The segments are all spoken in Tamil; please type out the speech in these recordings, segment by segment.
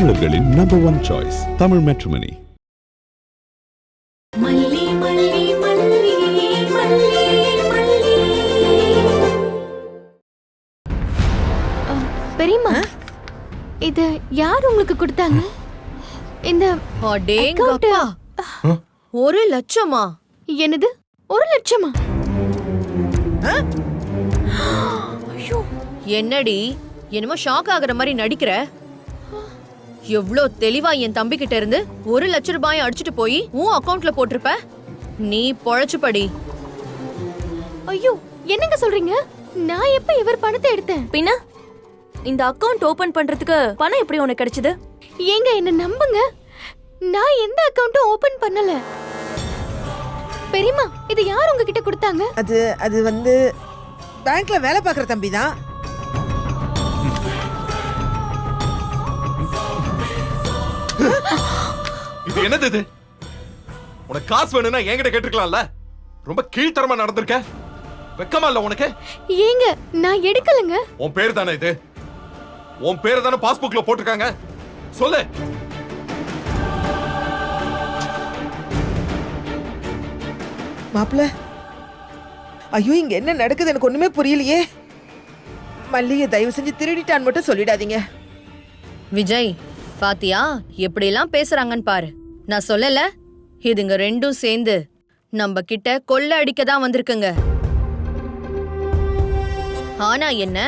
தமிழர்களின் நம்பர் 1 சாய்ஸ் தமிழ் மேட்ரிமோனி. பெரியம்மா, இது யார் உங்களுக்கு கொடுத்தாங்க? இந்த அடேங்கப்பா, 1 லட்சமா? என்னது 1 லட்சமா? ஐயோ, என்னடி என்னமோ ஷாக் ஆகுற மாதிரி நடிக்கிற? எவ்ளோ தெளிவா என் தம்பி கிட்ட இருந்து 1 லட்சம் ரூபாய் அடிச்சுட்டு போய் உன் அக்கவுண்ட்ல போட்டிருப்ப. நீ பொழைச்சுப்படி. ஐயோ, என்னங்க சொல்றீங்க? நான் எப்ப இவர் பணத்தை எடுத்தேன்? பின்ன இந்த அக்கவுண்ட் ஓபன் பண்றதுக்கு பணம் எப்படி உனக்கு கிடைச்சது? ஏங்க என்ன நம்புங்க, நான் எந்த அக்கவுண்ட்டும் ஓபன் பண்ணல. பெரியம்மா, இது யார் உங்ககிட்ட கொடுத்தாங்க? அது வந்து பேங்க்ல வேலை பார்க்குற தம்பி தான். இது என்னது? இது உனக்கு காசு வேணும்னா என்கிட்ட கேட்டுக்கலாம்ல. ரொம்ப கீழ்த்தரமா நடந்திருக்க. வெக்கமா இல்ல உனக்கு? ஏங்க நான் எடுக்கலங்க. உன் பேர் தானே இது? உன் பேர் தானே பாஸ்புக்ல போட்டிருக்காங்க? சொல்லு. மாப்பிள்ள, ஐயோ இங்க என்ன நடக்குது எனக்கு ஒண்ணுமே புரியலையே. மல்லிகை தயவு செஞ்சு திருடிட்டான்னு மட்டும் சொல்லிடாதீங்க. விஜய், பாத்தியா எப்படி எல்லாம் பேசுறாங்கன்னு பாரு. நான் சொல்லல, இதுங்க ரெண்டும் சேர்ந்து நம்ம கிட்ட கொள்ள அடிக்க தான் வந்திருக்குங்க. ஆனா என்ன,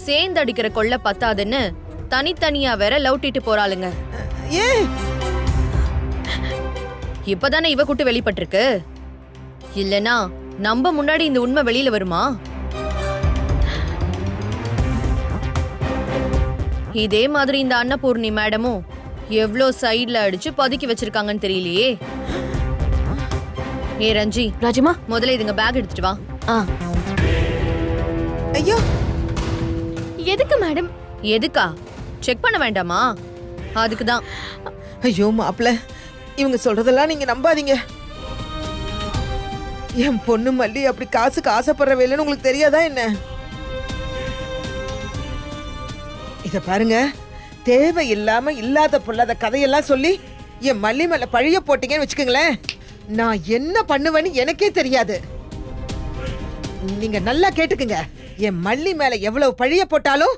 சேர்ந்து அடிக்கிற கொள்ள பத்தாதுன்னு தனித்தனியா வேற லவுட்டிட்டு போறாளுங்க. ஏன் இப்பதானே இவ கூட்டு வெளிப்பட்டிருக்கு. இல்லனா நம்ம முன்னாடி இந்த உண்மை வெளியில வருமா? இதே மாதிரி இந்த அன்னபூர்ணி மேடமும் எவ்ளோ சைடுல அடிச்சு பதுக்கி வச்சிருக்காங்கன்னு தெரியலையே. ஏ ரஞ்சி, ராஜிமா, முதல்ல இதுங்க பேக் எடுத்துட்டு வா. ஐயோ, எதுக்கு மேடம்? எதுக்கா? செக் பண்ண வேண்டாமா? அதுக்குதான். ஐயோ மாப்பிள்ள, இவங்க சொல்றதெல்லாம் நீங்க நம்பாதீங்க. என் பொண்ணு மல்லி அப்படி காசுக்கு ஆசைப்படுற வேலைன்னு உங்களுக்கு தெரியாதா என்ன? இத பாருங்க, தேவையில்லாம இல்லாத பொல்லாத கதையெல்லாம் சொல்லி என் மல்லி மேல பழிய போட்டீங்கன்னு வச்சுக்கோங்களேன், நான் என்ன பண்ணுவேன்னு எனக்கே தெரியாது. நீங்க நல்லா கேட்டுக்குங்க, என் மல்லி மேல எவ்வளவு பழிய போட்டாலும்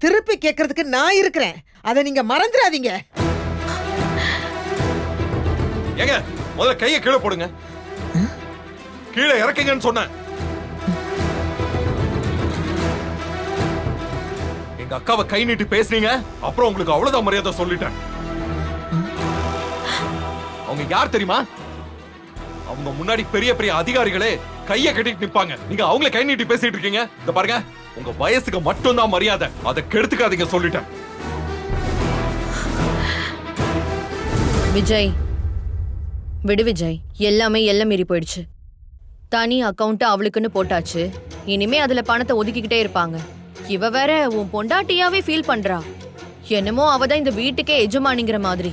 திருப்பி கேட்கறதுக்கு நான் இருக்கிறேன். அதை நீங்க மறந்துடாதீங்க. ஏங்க, முதல்ல கையை கீழே போடுங்க. கீழே இறக்குங்கன்னு சொன்னேன். எங்க அக்காவை கை நீட்டி பேசுனீங்க, அப்புறம் உங்களுக்கு அவ்வளவுதான் மரியாதை சொல்லிட்டேன். அவங்க யார் தெரியுமா? அவங்க முன்னாடி பெரிய பெரிய அதிகாரிகளே கையை கட்டிட்டு நிப்பாங்க. நீங்க அவங்கள கை நீட்டி பேசிட்டு இருக்கீங்க. இந்த பாருங்க, உங்க வயசுக்கு மட்டும்தான் மரியாதை, அதை கெடுத்துக்காதீங்க சொல்லிட்டேன். விஜய், விடு விஜய், எல்லாமே எல்லாம் மீறி போயிடுச்சு. தனி அக்கவுண்ட் அவளுக்குன்னு போட்டாச்சு. இனிமே அதுல பணத்தை ஒதுக்கிக்கிட்டே இருப்பாங்க. இவ வேற உன் பொண்டாட்டியாவே ஃபீல் பண்றா. என்னமோ அவதான் இந்த வீட்டுக்கே எஜமானிங்கிற மாதிரி.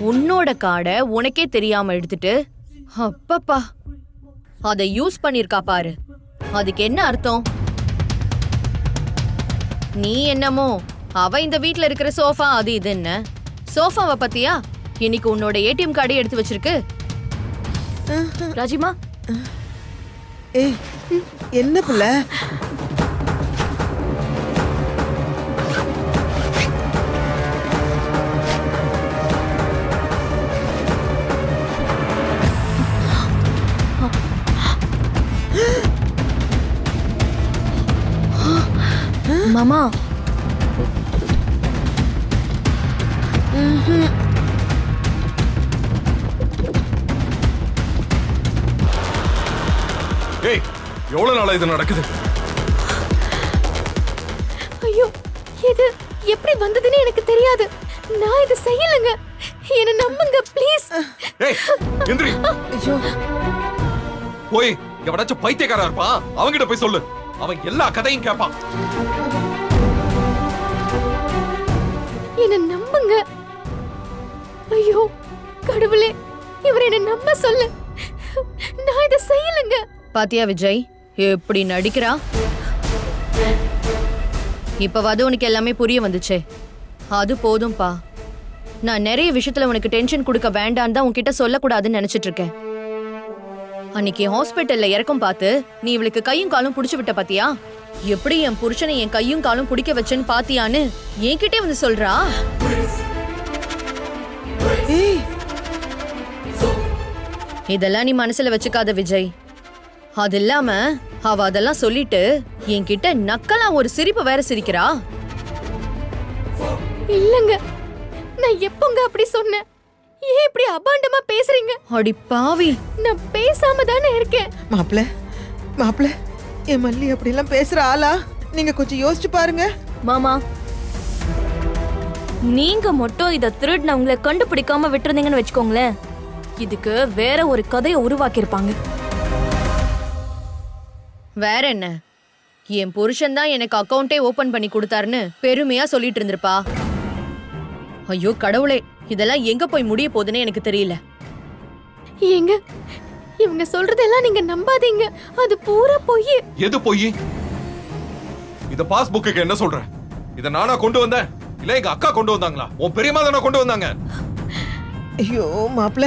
உன்னோட கார்டை உனக்கே தெரியாம எடுத்துட்டு அப்பப்பா அதை யூஸ் பண்ணிருக்கா பாரு. அதுக்கு என்ன அர்த்தம்? நீ என்னமோ அவ இந்த வீட்ல இருக்கிற சோஃபா அது இது என்ன? சோஃபாவை பத்தியா? இன்னைக்கு உன்னோட ஏடிஎம் கார்டை எடுத்து வச்சிருக்கு. ராஜிமா, ஏய், என்ன புள்ள? மாமா, ஏய், எவ்வளவு நாளா இது நடக்குது? ஐயோ, இது எப்படி வந்ததுன்னு எனக்கு தெரியாது. நான் இது செய்யலங்க. என்ன நம்புங்க ப்ளீஸ். ஏய், எந்திரி. ஐயோ, போய் எவனாச்சும் பைத்தியக்காரா இருப்பான், அவங்கிட்ட போய் சொல்லு. அவன் எல்லா கதையும் கேட்பான். என்ன நம்புங்க. ஐயோ கடவுளே, இவர் என்ன நம்ப சொல்லு. நான் இதை செய்யலங்க. பாத்தியா விஜய் எப்படி நடிக்கிறா? இப்பவாது உனக்கு எல்லாமே புரிய வந்துச்சே, அது போதும்பா. நான் நிறைய விஷயத்துல உனக்கு டென்ஷன் கொடுக்க வேண்டான்னு தான் உன்கிட்ட சொல்லக்கூடாதுன்னு நினைச்சிட்டு இருக்கேன். அன்னைக்கு ஹாஸ்பிட்டல்ல இறக்கம் பார்த்து நீ இவளுக்கு கையும் காலும் புடிச்சு விட்ட பாத்தியா? எப்படி என் புருஷனை என் கையும் காலும் பிடிக்க வச்சேன்னு பாத்தியான்னு என்கிட்டே வந்து சொல்றா. ஏய், இதெல்லாம் நீ மனசுல வச்சுக்காத விஜய். அது இல்லாம அவ அதெல்லாம் சொல்லிட்டு என்கிட்ட நக்கலா ஒரு சிரிப்பு வேற சிரிக்கிறா. இல்லங்க, நான் எப்பங்க அப்படி சொன்னேன்? ஏன் இப்படி அபாண்டமா பேசுறீங்க? அடி பாவி, நான் பேசாம தானே இருக்கேன். மாப்பிள மாப்பிள, என் மல்லி அப்படிலாம் பேசுற ஆளா? நீங்க கொஞ்சம் யோசிச்சு பாருங்க. மாமா, நீங்க மட்டும் இத திருடினவங்களை கண்டுபிடிக்காம விட்டுருந்தீங்கன்னு வச்சுக்கோங்களேன், இதுக்கு வேற ஒரு கதையை உருவாக்கியிருப்பாங்க. வேற என்ன? என் புருஷன் தான் எனக்கு அக்கவுண்டே ஓபன் பண்ணி கொடுத்தாருன்னு பெருமையா சொல்லிட்டு இருந்திருப்பா. ஐயோ கடவுளே, இதெல்லாம் எங்க போய் முடிய போகுதுன்னு எனக்கு தெரியல. ஏங்க, இவங்க சொல்றதெல்லாம் நீங்க நம்பாதீங்க. அது பூரா பொய். எது போய்? இத பாஸ்புக்கு என்ன சொல்ற? இத நானா கொண்டு வந்தேன் இல்ல எங்க அக்கா கொண்டு வந்தாங்களா? உன் பெரியம்மா தானே கொண்டு வந்தாங்க. ஐயோ மாப்பிள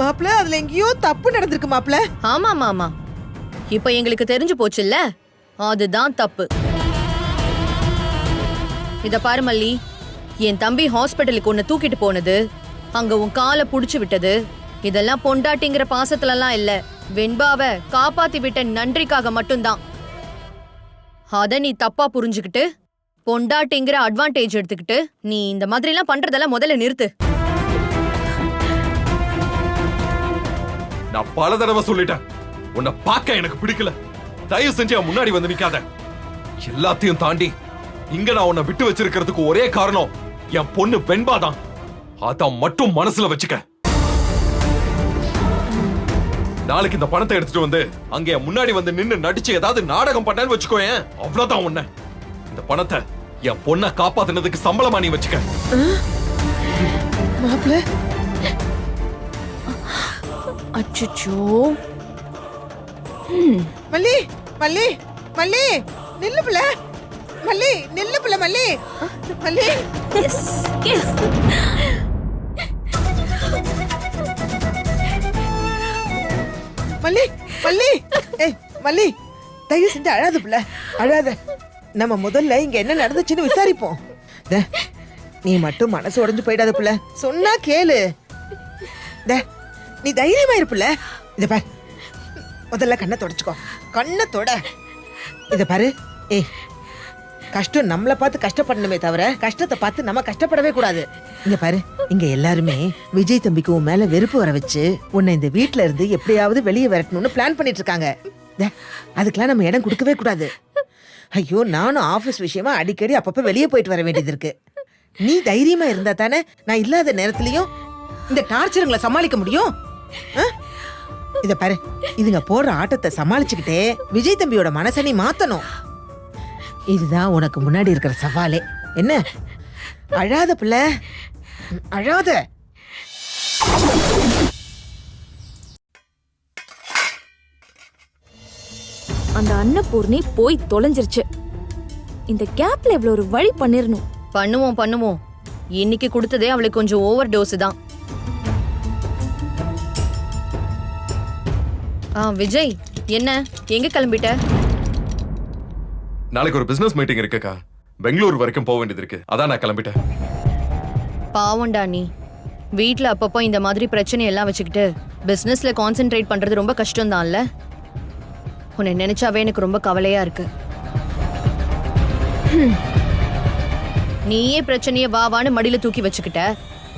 மாப்பிள, அதுல எங்கேயோ தப்பு நடந்திருக்கு மாப்பிள. ஆமா மாமா, இப்ப எங்களுக்கு தெரிஞ்சு போச்சுல்ல, அதுதான் தப்பு. இத பாரு மல்லி, என் தம்பி ஹாஸ்பிட்டலுக்கு உன்னை தூக்கிட்டு போனது, அங்க உன் காலை புடிச்சு விட்டது, இதெல்லாம் பொண்டாட்டிங்கிற பாசத்துலலாம் இல்ல, வெண்பாவை காப்பாத்தி விட்ட நன்றிக்காக மட்டும்தான். அத நீ தப்பா புரிஞ்சுக்கிட்டு பொண்டாட்டிங்கிற அட்வான்டேஜ் எடுத்துக்கிட்டு நீ இந்த மாதிரி எல்லாம் பண்றதெல்லாம் முதல்ல நிறுத்து. நான் பல தடவை சொல்லிட்டேன், உன்னை பார்க்க எனக்கு பிடிக்கல. தயவு செஞ்சு என் முன்னாடி வந்து நிக்காத. எல்லாத்தையும் தாண்டி இங்க நான் உன்னை விட்டு வச்சிருக்கிறதுக்கு ஒரே காரணம் என் பொண்ணு வெண்பாதான். அதான் மட்டும் மனசுல வச்சுக்க. நாளைக்கு இந்த பணத்தை எடுத்துட்டு வந்து அங்க என் முன்னாடி வந்து நின்னு நடிச்சு ஏதாவது நாடகம் பண்ணேன்னு வச்சுக்கோயேன், அவ்வளவுதான் உன்னை. இந்த பணத்தை என் பொண்ணை காப்பாத்துனதுக்கு சம்பளமா நீ வச்சுக்க. மாப்பிள அச்சோ, மல்லி மல்லி மல்லி, நில்லு பிள்ளை. மல்லி நில்லு பிள்ளை. மல்லி மல்லி, எஸ் எஸ். மல்லி மல்லி, ஏய் மல்லி, தயவு செஞ்சு அழாத பிள்ளை, அழாத. நம்ம முதல்ல இங்க என்ன நடந்துச்சுன்னு விசாரிப்போம். தே, நீ மட்டும் மனசு உடைஞ்சு போயிடாத பிள்ளை, சொன்னா கேளு. தே, நீ தைரியமா இருப்பில்ல. இத பாரு, முதல்ல கண்ணை தொடச்சுக்கோ, கண்ணை தொட. இத பாரு, ஏய், கஷ்டம் நம்மளை பார்த்து கஷ்டப்படணுமே தவிர கஷ்டத்தை பார்த்து நம்ம கஷ்டப்படவே கூடாது. இங்க பாரு, இங்க எல்லாருமே விஜய் தம்பிக்கு உன் மேல வெறுப்பு வர வச்சு உன்னை இந்த வீட்ல இருந்து எப்படியாவது வெளியே விரட்டணும்னு பிளான் பண்ணிட்டு இருக்காங்க. அதுக்கெல்லாம் நம்ம இடம் கொடுக்கவே கூடாது. ஐயோ, நானும் ஆபீஸ் விஷயமா அடிக்கடி அப்பப்ப வெளியே போயிட்டு வர வேண்டியது இருக்கு. நீ தைரியமா இருந்தா தானே நான் இல்லாத நேரத்திலயும் இந்த டார்ச்சருங்களை சமாளிக்க முடியும். இத பாரு, இதுங்க போடுற ஆட்டத்தை சமாளிச்சுக்கிட்டே விஜய் தம்பியோட மனசை நீ மாத்தணும். இதுதான் உனக்கு முன்னாடி இருக்கிற சவாலே. என்ன, அழாத பிள்ளை, அழாத. அந்த அன்னபூர்ணி போய் தொலைஞ்சிருச்சு. இந்த கேப்ல இவ்வளவு ஒரு வழி பண்ணிரணும். பண்ணுவோம் பண்ணுவோம். இன்னைக்கு கொடுத்ததே அவளுக்கு கொஞ்சம் ஓவர் டோஸ் தான். விஜய், என்ன எங்க கிளம்பிட்ட? நாளைக்கு ஒரு பிசினஸ் மீட்டிங் இருக்குக்கா, பெங்களூர் வரைக்கும் போக வேண்டியது இருக்கு, அதான் நான் கிளம்பிட்டேன். பாவண்டா நீ, வீட்ல அப்பப்போ இந்த மாதிரி பிரச்சனை எல்லாம் வச்சுக்கிட்டு பிசினஸ்ல கான்சென்ட்ரேட் பண்றது ரொம்ப கஷ்டம் தான்ல. உன்னை நினைச்சாவே எனக்கு ரொம்ப கவலையா இருக்கு. நீயே பிரச்சனைய வாவான்னு மடியில தூக்கி வச்சுக்கிட்ட,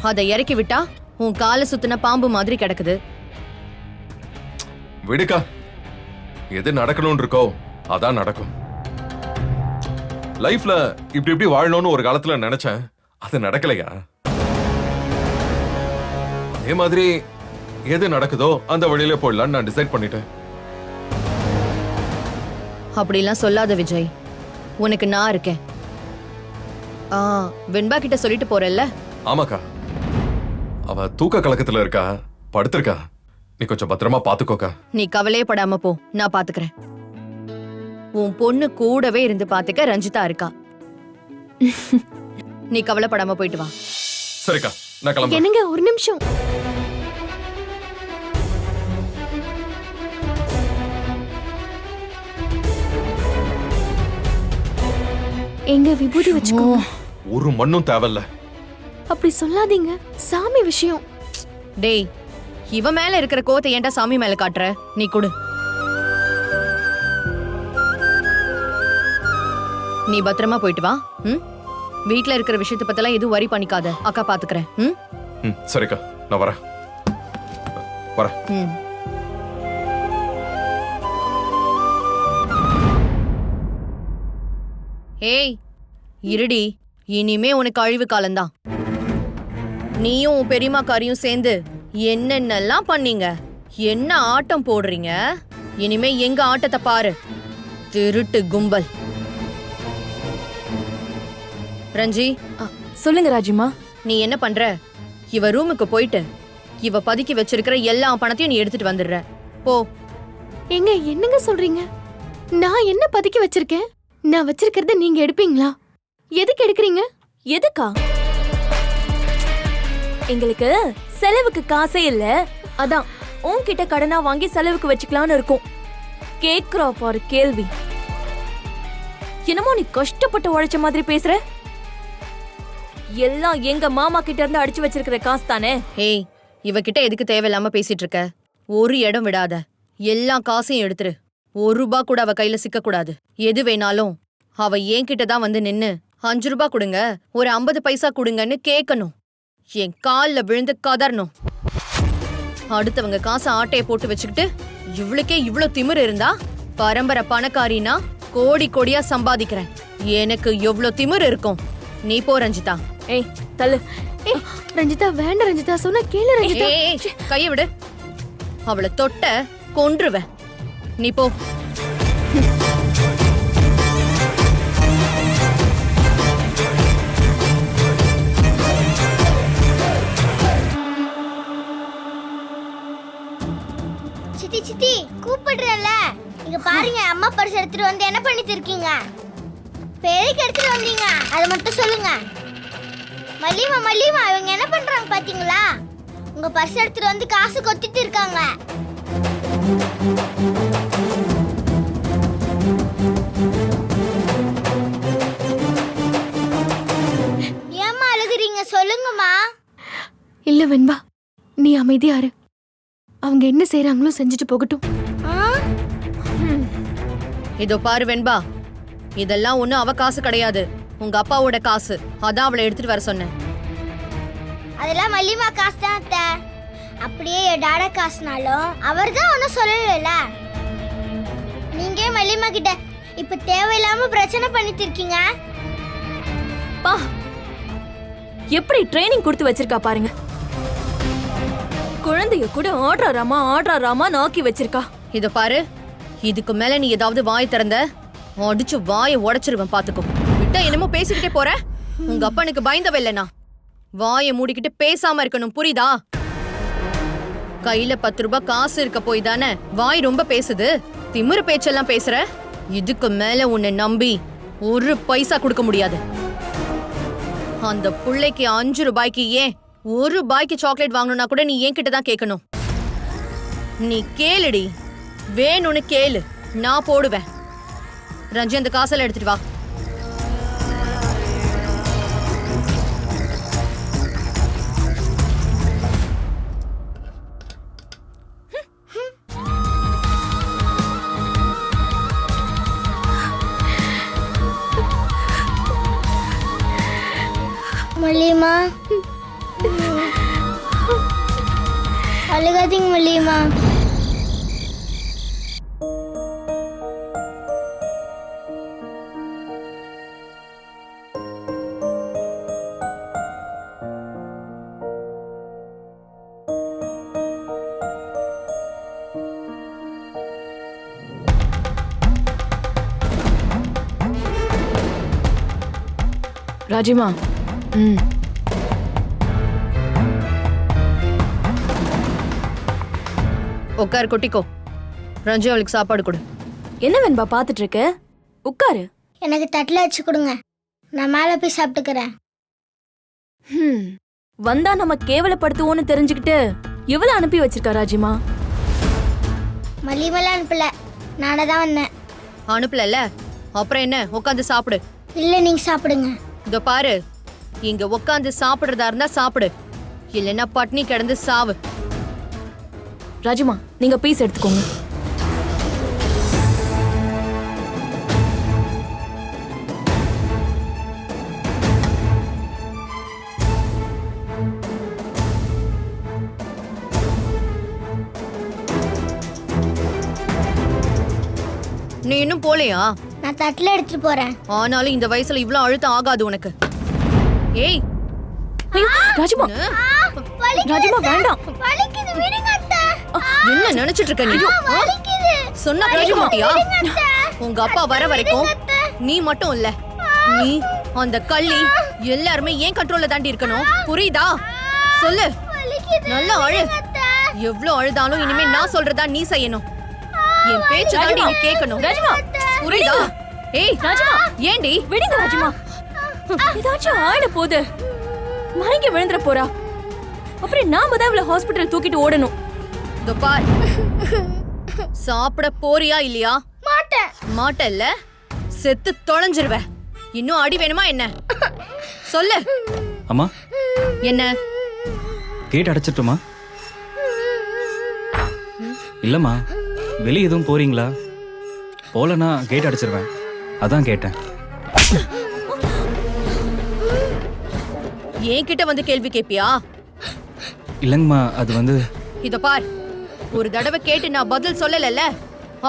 அதை இறக்கி விட்டா உன் காலை சுத்தின பாம்பு மாதிரி கிடக்குது. விடுக்கா, எது நடக்கணும்னு இருக்கோ அதான் நடக்கும். லைஃப்ல இப்படி இப்படி வாழணும்னு ஒரு காலத்துல நினைச்சேன், அது நடக்கலையா? அதே மாதிரி எது நடக்குதோ அந்த வழியில போயிடலான்னு நான் டிசைட் பண்ணிட்டேன். அப்படிலாம் சொல்லாத விஜய், உனக்கு நான் இருக்கேன். வெண்பா கிட்ட சொல்லிட்டு போறல்ல? ஆமாக்கா, அவ தூக்க கலக்கத்துல இருக்கா, படுத்திருக்கா. நீ கொஞ்சம் பத்திரமா பாத்துக்கோக்கா. நீ கவலையே படாம போ, நான் பாத்துக்கிறேன். உன் பொண்ணு கூடவே இருந்து பாத்துக்க ரஞ்சிதா இருக்கா. நீ கவலைப்படாம போயிட்டு வா. சரிக்கா, நான் கிளம்புறேன். என்னங்க ஒரு நிமிஷம். எங்க விபூதி வச்சுக்கோ. ஒரு மண்ணும் தேவையில்ல. அப்படி சொல்லாதீங்க, சாமி விஷயம். டேய், இவ மேல இருக்கிற கோத்தை ஏன்டா சாமி மேல காட்டுற? நீ கொடு. நீ பத்திரமா போயிட்டு வா. வீட்ல இருக்கிற விஷயத்தை பத்தெல்லாம் எதுவும் வரி பண்ணிக்காத. அக்கா பாத்துக்கிறேன். சரிக்கா, நான் வரேன். வரேன். ஏய் இருடி, இனிமே உனக்கு அழிவு காலம்தான். நீயும் உன் பெரியம்மாக்காரியும் சேர்ந்து என்னென்னலாம் பண்ணீங்க, என்ன ஆட்டம் போடுறீங்க. இனிமே எங்க ஆட்டத்தை பாரு, திருட்டு கும்பல். ரஞ்சி, சொல்லுங்க ராஜிமா. நீ என்ன பண்ற? இவ ரூமுக்கு போயிட்டு இவ பதுக்கி வச்சிருக்கிற எல்லா பணத்தையும் நீ எடுத்துட்டு வந்துடுற. போ. எங்க என்னங்க சொல்றீங்க? நான் என்ன பதுக்கி வச்சிருக்கேன்? நான் வச்சிருக்கிறத நீங்க எடுப்பீங்களா? எதுக்கு எடுக்கிறீங்க? எதுக்கா? எங்களுக்கு செலவுக்கு காசே இல்ல, அதான் உன்கிட்ட கடனா வாங்கி செலவுக்கு வச்சுக்கலாம்னு இருக்கும். கேக்குறா பாரு கேள்வி. என்னமோ நீ கஷ்டப்பட்டு உழைச்ச மாதிரி பேசுற. எல்லாம் எங்க மாமா கிட்ட இருந்து அடிச்சு வச்சிருக்கிற காசு தானே. ஏய், இவகிட்ட எதுக்கு தேவையில்லாம பேசிட்டு இருக்க? ஒரு இடம் விடாத, எல்லா காசையும் எடுத்துரு. ₹1 கூட அவ கையில சிக்க கூடாது. எது வேணாலும் அவ என்கிட்ட தான் வந்து நின்னு ₹5 கொடுங்க, ஒரு 50 பைசா கொடுங்கன்னு கேட்கணும். என் கால்ல விழுந்து கதறணும். அடுத்தவங்க காசை ஆட்டைய போட்டு வச்சுக்கிட்டு இவளுக்கே இவ்ளோ திமிரு இருந்தா, பரம்பரை பணக்காரினா கோடி கோடியா சம்பாதிக்கிறேன், எனக்கு எவ்ளோ திமிரு இருக்கும். நீ போ ரஞ்சிதா. ஏய் தள்ளு. ஏய் ரஞ்சிதா, வேண்டாம் ரஞ்சிதா, சொன்னா கேளு ரஞ்சிதா. ஏய், கைய விடு. அவளை தொட்ட கொன்றுவேன். நீ போ. சித்தி சித்தி கூப்பிடுறல, இங்க பாருங்க, அம்மா பர்ஸ் எடுத்துட்டு வந்து என்ன பண்ணிட்டு இருக்கீங்க? பெருக்கு எடுத்துட்டு வந்தீங்க, அதை மட்டும் சொல்லுங்க. மல்லிமா மல்லிமா, இவங்க என்ன பண்றாங்க பாத்தீங்களா? உங்க பர்ஸ் எடுத்துட்டு வந்து காசு கொத்திட்டு இருக்காங்க. ஏம்மா அழுகுறீங்க? சொல்லுங்கம்மா. இல்ல வெண்பா, நீ அமைதியா இரு. அவங்க என்ன செய்யறாங்களோ செஞ்சுட்டு போகட்டும். இதோ பாரு வெண்பா, இதெல்லாம் ஒண்ணும் அவ காசு கிடையாது, உங்க அப்பாவோட காசு. அதான் அவளை எடுத்துட்டு வர சொன்னேன். அதெல்லாம் மல்லிமா காசு தான் அத்தை. அப்படியே என் டாடா காசுனாலும் அவர் தான் ஒன்றும் சொல்லல. நீங்க மல்லிமா கிட்ட இப்ப தேவையில்லாம பிரச்சனை பண்ணிட்டு இருக்கீங்க. பா, எப்படி ட்ரைனிங் கொடுத்து வச்சிருக்கா பாருங்க. குழந்தைய கூட ஆடுறாராமா நாக்கி வச்சிருக்கா. இதோ பாரு, இதுக்கு மேல நீ ஏதாவது வாய் திறந்த அடிச்சு வாயை உடைச்சிருவேன், பாத்துக்கோ. விட்டா என்னமோ பேசிக்கிட்டே போற. உங்க அப்பனுக்கு பயந்தவ இல்லனா? வாயை மூடிக்கிட்டு பேசாம இருக்கணும், புரியுதா? கையில ₹10 காசு இருக்க போய் தானே வாய் ரொம்ப பேசுது. திமிரு பேச்செல்லாம் பேசுற. இதுக்கு மேல உன்னை நம்பி ஒரு பைசா கொடுக்க முடியாது. அந்த புள்ளைக்கு ₹5 ஏன் ₹1 சாக்லேட் வாங்கணும்னா கூட நீ என்கிட்ட தான் கேட்கணும். நீ கேளுடி, வேணும்னு கேளு, நான் போடுவேன். ரஞ்சி, அந்த காசெல்லாம் எடுத்துட்டு வா. மல்லிமா, அழுகாதீங்க மல்லிமா. ராஜிமா, உட்கார், கொட்டிக்கோ. ரஞ்சி, அவளுக்கு சாப்பாடு கொடு. என்ன வெண்பா பாத்துட்டு இருக்க? உட்காரு. எனக்கு தட்டில் வச்சு கொடுங்க. நான் மேலே போய் சாப்பிட்டுக்கிறேன். வந்தா நம்ம கேவலப்படுத்துவோம்னு தெரிஞ்சுக்கிட்டு எவ்வளவு அனுப்பி வச்சிருக்கா ராஜிமா? மல்லிமெல்லாம் அனுப்பல, நானே தான் வந்தேன். அனுப்பலல்ல, அப்புறம் என்ன? உட்காந்து சாப்பிடு. இல்லை, நீங்கள் சாப்பிடுங்க. இதோ பாரு, இங்க உட்காந்து சாப்பிடுறதா இருந்தா சாப்பிடு, இல்லைன்னா பட்னி கிடந்து சாவு. ராஜிமா, நீங்க பீஸ் எடுத்துக்கோங்க. நீ இன்னும் போலையா? நான் தட்டில் எடுத்துட்டு போறேன். ஆனாலும் இந்த வயசுல இவ்ளோ அழுத்தம் ஆகாது உனக்கு. ஏய் ஐயோ, ராஜிமா, ராஜிமா வேண்டாம். வலிக்குது, விடுங்க அத்தை. என்ன நினைச்சிட்டு இருக்க நீ? வலிக்குது. சொன்னா கேட்க மாட்டியா? உங்க அப்பா வர வரைக்கும் நீ மட்டும் இல்ல, நீ அந்த கள்ளி எல்லாருமே ஏன் கண்ட்ரோல்ல தாண்டி இருக்கணும், புரியுதா? சொல்லு, நல்லா அழு. எவ்வளவு அழுதாலும் இனிமே நான் சொல்றதா நீ செய்யணும். என் பேச்சு தாண்டி நீ கேட்கணும், புரியுதா? ஏய் ராஜிமா, ஏண்டி? விடுங்க ராஜிமா. ஏதாச்சும் ஆயிட போகுது, மயங்கி விழுந்துற போறா. அப்புறம் நாம தான் இவளை ஹாஸ்பிட்டல் தூக்கிட்டு ஓடணும். இதோ பார், சாப்பிட போறியா இல்லையா? மாட்டேன். மாட்டல்ல, செத்து தொலைஞ்சிருவ. இன்னும் அடி வேணுமா என்ன? சொல்லு. அம்மா, என்ன? கேட் அடைச்சிட்டுமா? இல்லம்மா, வெளியே எதுவும் போறீங்களா? போலனா கேட் அடைச்சிருவேன், அதான் கேட்டேன். ஏன் கிட்ட வந்து கேள்வி கேப்பியா? இல்லங்கம்மா, அது வந்து இத பார், ஒரு தடவை கேட்டு நான் பதில் சொல்லலல்ல,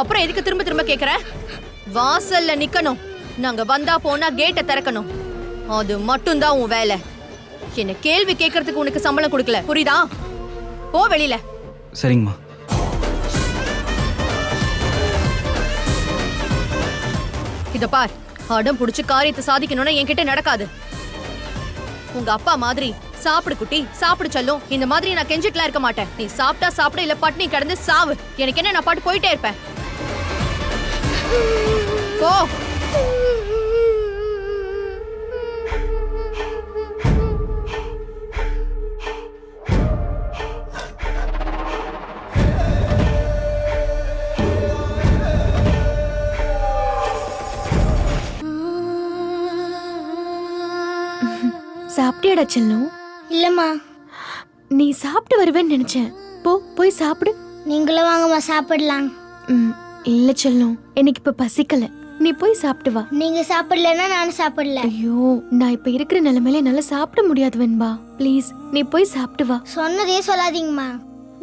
அப்புறம் எதுக்கு திரும்ப திரும்ப கேக்குற? வாசல்ல நிக்கணும், நாங்க வந்தா போனா கேட்டை திறக்கணும், அது மட்டும் தான் உன் வேலை. என்ன கேள்வி கேட்கறதுக்கு உனக்கு சம்பளம் கொடுக்கல, புரியுதா? போ வெளியில. சரிங்கம்மா. இத பார், அடம் புடிச்சு காரியத்தை சாதிக்கணும்னா என்கிட்ட நடக்காது. உங்க அப்பா மாதிரி சாப்பிடு குட்டி, சாப்பிடு செல்லும், இந்த மாதிரி நான் கெஞ்சிட்டுலாம் இருக்க மாட்டேன். நீ சாப்பிட்டா சாப்பிட, இல்ல பட்னி கிடந்து சாவு. எனக்கு என்ன, நான் பாட்டு போயிட்டே இருப்பேன். போ. சாப்பிட்டியாடா செல்லம்? இல்லைம்மா. நீ சாப்பிட்டு வருவேன்னு நினைச்சேன். போய் சாப்பிடு. நீங்களும் வாங்கம்மா, சாப்பிடலாம். இல்ல செல்லம், எனக்கு இப்ப பசிக்கல. நீ போய் சாப்பிட்டு வா. நீங்க சாப்பிடலன்னா நானும் சாப்பிடல. ஐயோ, நான் இப்ப இருக்கிற நிலைமையில என்னால சாப்பிட முடியாது வெண்பா. ப்ளீஸ் நீ போய் சாப்பிட்டு வா. சொன்னதே சொல்லாதீங்கம்மா.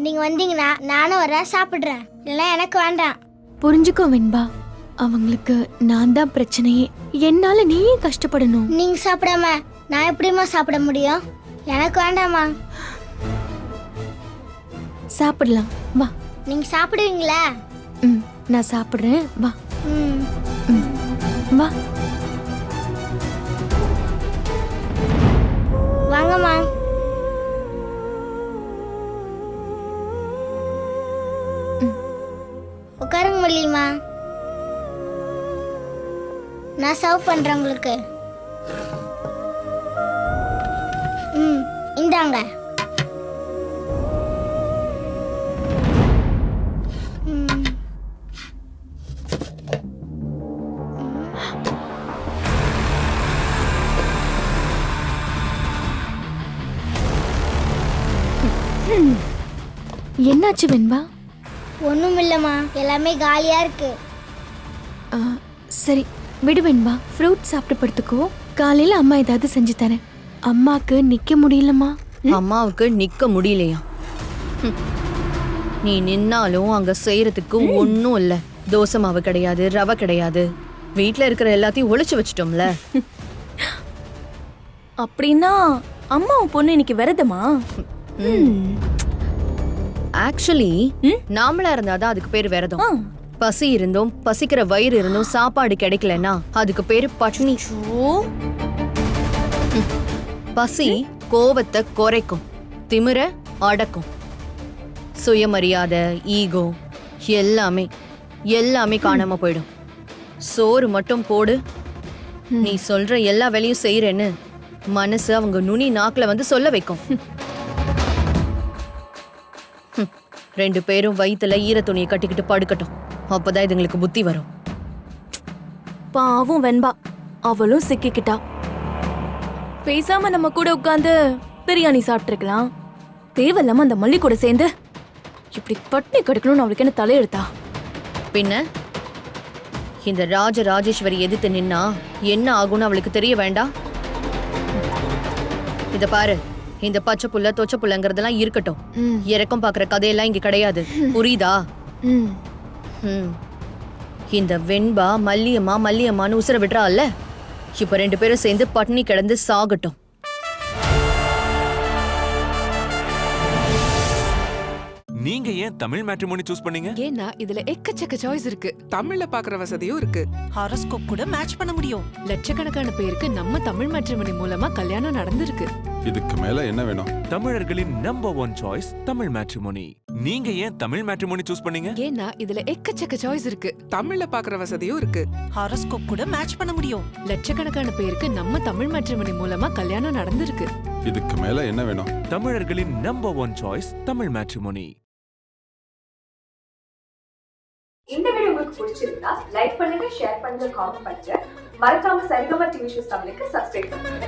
நீங்க வந்தீங்கன்னா நானும் வரேன், சாப்பிடுறேன். இல்லை எனக்கு வேண்டாம். புரிஞ்சுக்கோ வெண்பா, அவங்களுக்கு நான் தான் பிரச்சனையே. என்னால நீயே கஷ்டப்படணும். நீங்க சாப்பிடாம நான் எப்படிம்மா சாப்பிட முடியும்? எனக்கு வேண்டாம்மா. சாப்பிடலாம் வா. நீங்க சாப்பிடுவீங்களா? நான் சாப்பிடுறேன் வா. வா வாங்கம்மா. உட்காருங்க மல்லிமா, நான் சர்வ் பண்றேன் உங்களுக்கு. இந்தாங்க. என்னாச்சு வெண்பா? ஒன்றும் இல்லைம்மா, எல்லாமே காலியா இருக்கு. சரி விடு வெண்பா, ஃப்ரூட் சாப்பிட்டு படுத்துக்கோ. காலையில அம்மா ஏதாவது செஞ்சு தரேன். அம்மாக்கு நிக்க முடியலம்மா. அம்மாவுக்கு நிக்க முடியலையா? நீ நின்னாலும் அங்க செய்யறதுக்கு ஒன்னும் இல்ல. தோசை மாவு கிடையாது, ரவை கிடையாது. வீட்ல இருக்கிற எல்லாத்தையும் ஒளிச்சு வச்சிட்டோம்ல. அப்படின்னா அம்மா பொண்ணு இன்னைக்கு விரதமா? ஆக்சுவலி நாமளா இருந்தாதான் அதுக்கு பேரு விரதம். பசி இருந்தும் பசிக்கிற வயிறு இருந்தும் சாப்பாடு கிடைக்கலன்னா அதுக்கு பேரு பட்னி. பசி கோவத்தை குறைக்கும், திமிர அடக்கும், சுயமரியாதை, ஈகோ எல்லாமே எல்லாமே காணாம போயிடும். சோறு மட்டும் போடு, நீ சொல்ற எல்லா வேலையும் செய்யறேன்னு மனசு அவங்க நுனி நாக்குல வந்து சொல்ல வைக்கும். ரெண்டு பேரும் வயித்துல ஈர துணியை கட்டிக்கிட்டு படுக்கட்டும். அப்பதான் இதுங்களுக்கு புத்தி வரும். பாவும் வெண்பா, அவளும் சிக்கிக்கிட்டா. பேசாம நம்ம கூட உட்கார்ந்து பிரியாணி சாப்பிட்டுருக்கலாம். தேவையில்லாம அந்த மல்லி கூட சேர்ந்து இப்படி பட்டினி கெடுக்கணும்னு அவளுக்கு என்ன தலையெடுத்தா? பின்ன இந்த ராஜராஜேஸ்வரி எதிர்த்து நின்னா என்ன ஆகும்னு அவளுக்கு தெரிய வேண்டாம்? இத பாரு, இந்த பச்சை புள்ள தொச்ச புள்ளங்கிறதெல்லாம் இருக்கட்டும். இறக்கம் பாக்குற கதையெல்லாம் இங்க கிடையாது, புரியுதா? இந்த வெண்பா மல்லியம்மான்னு உசுர விடுறாள்ல, இப்ப ரெண்டு பேரும் சேர்ந்து பட்டினி கிடந்து சாகட்டும். நீங்க ஏன் தமிழ் மேட்ரிமோனி சூஸ் பண்ணீங்க? ஏன்னா இதுல எக்கச்சக்க சாய்ஸ் இருக்கு. தமிழ்ல பாக்குற வசதியும் இருக்கு. ஹாரோஸ்கோப் கூட மேட்ச் பண்ண முடியும். லட்சக்கணக்கான பேருக்கு நம்ம தமிழ் மேட்ரிமோனி மூலமா கல்யாணம் நடந்திருக்கு. இதுக்கு மேல என்ன வேணும்? தமிழர்களின் நம்பர் 1 சாய்ஸ் தமிழ் மேட்ரிமோனி. நீங்க ஏன் தமிழ் மேட்ரிமோனி சூஸ் பண்ணீங்க? ஏன்னா இதுல எக்கச்சக்க சாய்ஸ் இருக்கு. தமிழ்ல பாக்குற வசதியும் இருக்கு. ஹாரோஸ்கோப் கூட மேட்ச் பண்ண முடியும். லட்சக்கணக்கான பேருக்கு நம்ம தமிழ் மேட்ரிமோனி மூலமா கல்யாணம் நடந்திருக்கு. இதுக்கு மேல என்ன வேணும்? தமிழர்களின் நம்பர் 1 சாய்ஸ் தமிழ் மேட்ரிமோனி. இந்த வீடியோ உங்களுக்கு பிடிச்சிருந்தா லைக் பண்ணுங்க, ஷேர் பண்ணுங்க, காமெண்ட் பண்ணுங்க. மறக்காம சரிகமா டிவி ஷோஸ் தமிழுக்கு சப்ஸ்கிரைப் பண்ணுங்க.